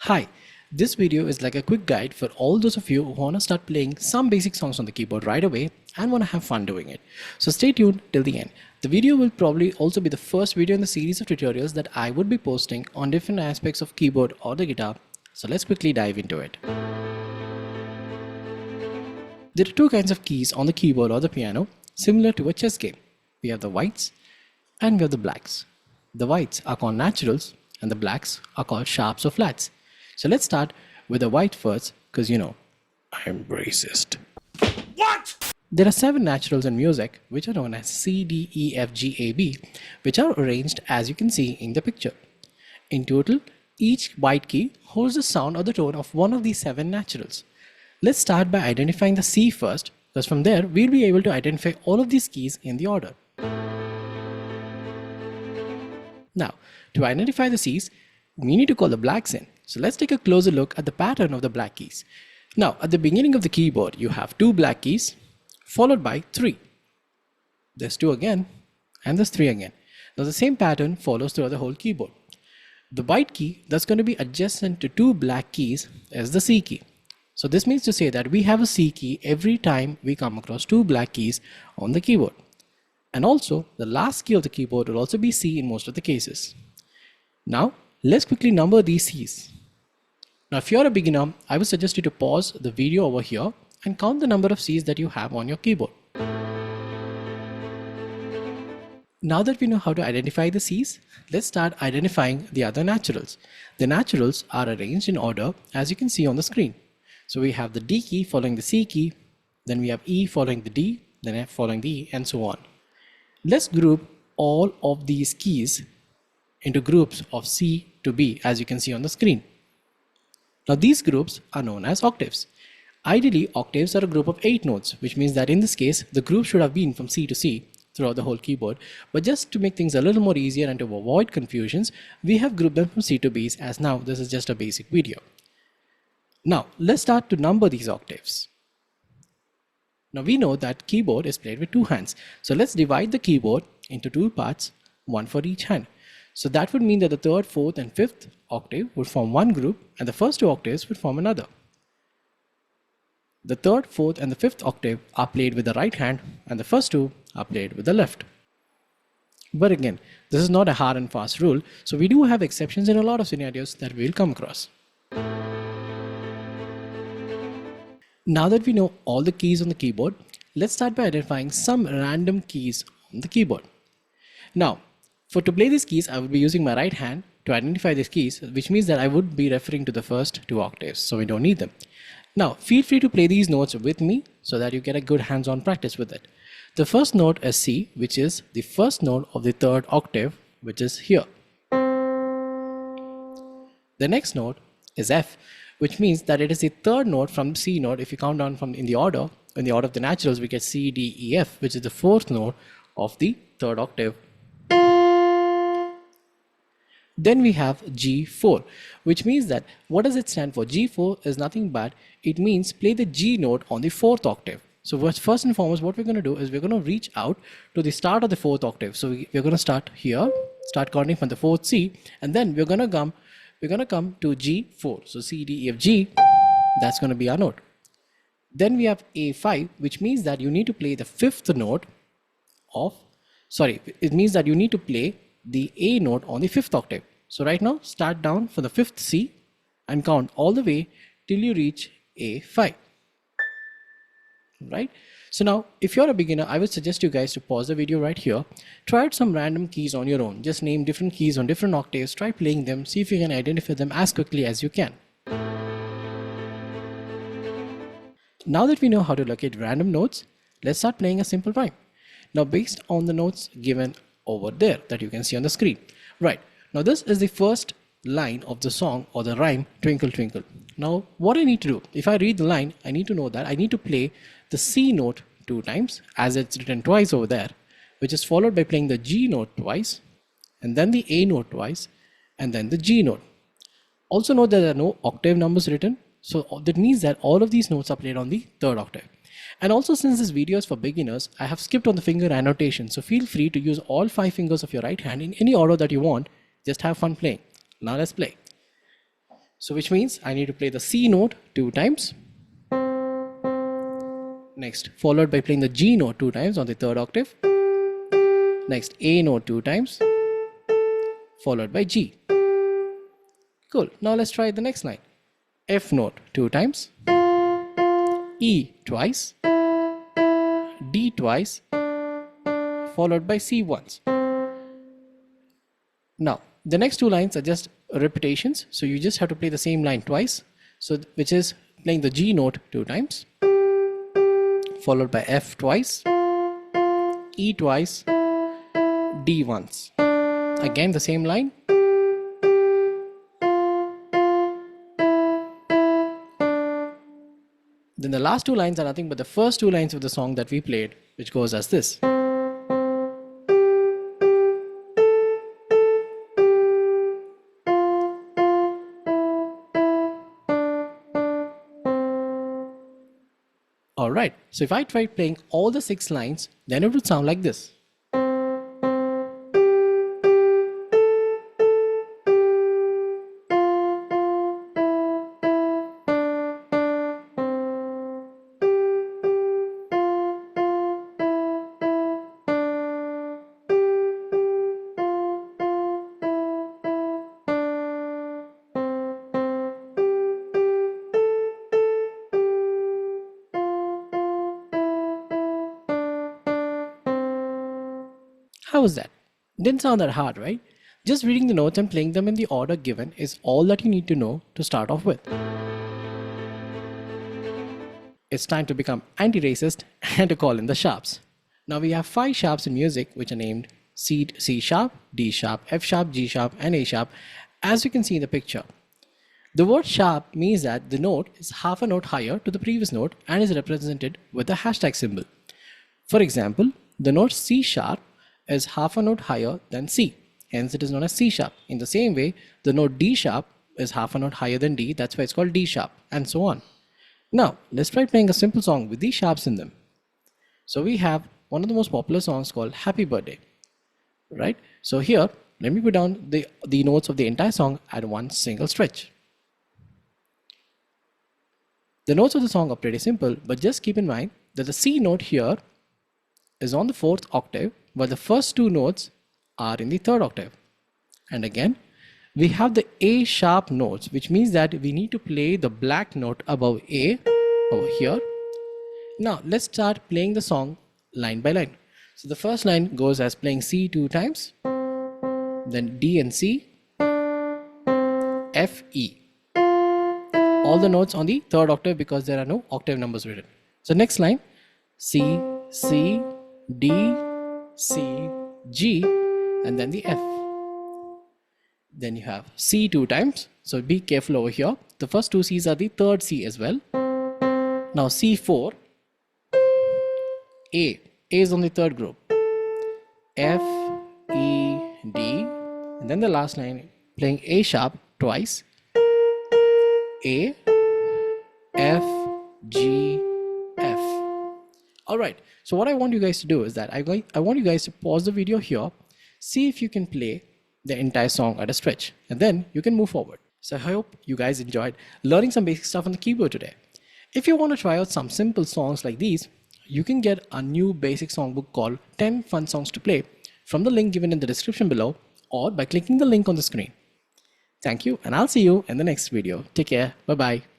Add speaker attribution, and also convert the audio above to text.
Speaker 1: Hi, this video is like a quick guide for all those of you who want to start playing some basic songs on the keyboard right away and want to have fun doing it. So stay tuned till the end. The video will probably also be the first video in the series of tutorials that I would be posting on different aspects of keyboard or the guitar. So let's quickly dive into it. There are two kinds of keys on the keyboard or the piano, similar to a chess game. We have the whites and we have the blacks. The whites are called naturals and the blacks are called sharps or flats. So let's start with the white first, because I'm racist. What? There are 7 naturals in music, which are known as C, D, E, F, G, A, B, which are arranged as you can see in the picture. In total, each white key holds the sound or the tone of one of these 7 naturals. Let's start by identifying the C first, because from there we'll be able to identify all of these keys in the order. Now, to identify the C's, we need to call the blacks in. So let's take a closer look at the pattern of the black keys. Now, at the beginning of the keyboard, you have 2 black keys followed by 3. There's 2 again and there's 3 again. Now the same pattern follows throughout the whole keyboard. The white key that's going to be adjacent to 2 black keys is the C key. So this means to say that we have a C key every time we come across 2 black keys on the keyboard. And also, the last key of the keyboard will also be C in most of the cases. Now, let's quickly number these C's. Now, if you're a beginner, I would suggest you to pause the video over here and count the number of C's that you have on your keyboard. Now that we know how to identify the C's, let's start identifying the other naturals. The naturals are arranged in order as you can see on the screen. So we have the D key following the C key, then we have E following the D, then F following the E, and so on. Let's group all of these keys into groups of C to B as you can see on the screen. Now these groups are known as octaves. Ideally, octaves are a group of 8 notes, which means that in this case, the group should have been from C to C throughout the whole keyboard. But just to make things a little more easier and to avoid confusions, we have grouped them from C to B's, as now this is just a basic video. Now let's start to number these octaves. Now we know that keyboard is played with 2 hands. So let's divide the keyboard into 2 parts, one for each hand. So that would mean that the 3rd, 4th and 5th octave would form one group and the first 2 octaves would form another. The 3rd, 4th and the 5th octave are played with the right hand and the first 2 are played with the left. But again, this is not a hard and fast rule, so we do have exceptions in a lot of scenarios that we'll come across. Now that we know all the keys on the keyboard, let's start by identifying some random keys on the keyboard. Now, to play these keys, I will be using my right hand to identify these keys, which means that I would be referring to the first 2 octaves, so we don't need them. Now, feel free to play these notes with me so that you get a good hands-on practice with it. The first note is C, which is the first note of the 3rd octave, which is here. The next note is F, which means that it is the 3rd note from the C note. If you count down from in the order of the naturals, we get C, D, E, F, which is the 4th note of the 3rd octave. Then we have G4, which means that what does it stand for? G4 is nothing but it means play the G note on the 4th octave. So first and foremost, what we're going to do is we're going to reach out to the start of the 4th octave. So we're going to start here, start counting from the 4th C, and then we're going to come to G4. So C, D, E, F, G, that's going to be our note. Then we have A5, which means that you need to play the 5th note it means that you need to play the A note on the 5th octave. So right now, start down for the 5th C and count all the way till you reach A5. Right? So now, if you're a beginner, I would suggest you guys to pause the video right here. Try out some random keys on your own. Just name different keys on different octaves. Try playing them. See if you can identify them as quickly as you can. Now that we know how to locate random notes, let's start playing a simple rhyme. Now, based on the notes given over there that you can see on the screen. Right. Now, this is the first line of the song or the rhyme, Twinkle, Twinkle. Now, what I need to do, if I read the line, I need to know that I need to play the C note 2 times, as it's written twice over there, which is followed by playing the G note twice, and then the A note twice, and then the G note. Also note that there are no octave numbers written, so that means that all of these notes are played on the 3rd octave. And also, since this video is for beginners, I have skipped on the finger annotation, so feel free to use all 5 fingers of your right hand in any order that you want. Just have fun playing. Now let's play. So which means I need to play the C note 2 times. Next, followed by playing the G note 2 times on the 3rd octave. Next, A note 2 times, followed by G. Cool. Now let's try the next line. F note 2 times, E twice, D twice, followed by C once. Now, the next 2 lines are just repetitions, so you just have to play the same line twice. So, which is playing the G note 2 times, followed by F twice, E twice, D once. Again the same line. Then the last 2 lines are nothing but the first 2 lines of the song that we played, which goes as this. Alright, so if I tried playing all the 6 lines, then it would sound like this. How was that? Didn't sound that hard, right? Just reading the notes and playing them in the order given is all that you need to know to start off with. It's time to become anti-racist and to call in the sharps. Now we have 5 sharps in music which are named C sharp, D sharp, F sharp, G sharp and A sharp, as you can see in the picture. The word sharp means that the note is half a note higher to the previous note and is represented with the hashtag symbol. For example, the note C sharp is half a note higher than C, hence it is known as C sharp. In the same way, the note D sharp is half a note higher than D, that's why it's called D sharp, and so on. Now, let's try playing a simple song with these sharps in them. So we have one of the most popular songs called Happy Birthday, right? So here, let me put down the notes of the entire song at one single stretch. The notes of the song are pretty simple, but just keep in mind that the C note here is on the 4th octave, while the first 2 notes are in the 3rd octave. And again, we have the A sharp notes, which means that we need to play the black note above A over here. Now let's start playing the song line by line. So the first line goes as playing C 2 times, then D and C, F, E. All the notes on the 3rd octave because there are no octave numbers written. So next line, C, C, D, C, G, and then the F. Then you have C 2 times. So be careful over here. The first 2 C's are the 3rd C as well. Now C4, A. A is on the 3rd group. F, E, D, and then the last line playing A sharp twice. A, F, G, F. Alright, so what I want you guys to do is that I want you guys to pause the video here, see if you can play the entire song at a stretch, and then you can move forward. So I hope you guys enjoyed learning some basic stuff on the keyboard today. If you want to try out some simple songs like these, you can get a new basic songbook called 10 Fun Songs to Play from the link given in the description below or by clicking the link on the screen. Thank you, and I'll see you in the next video. Take care. Bye-bye.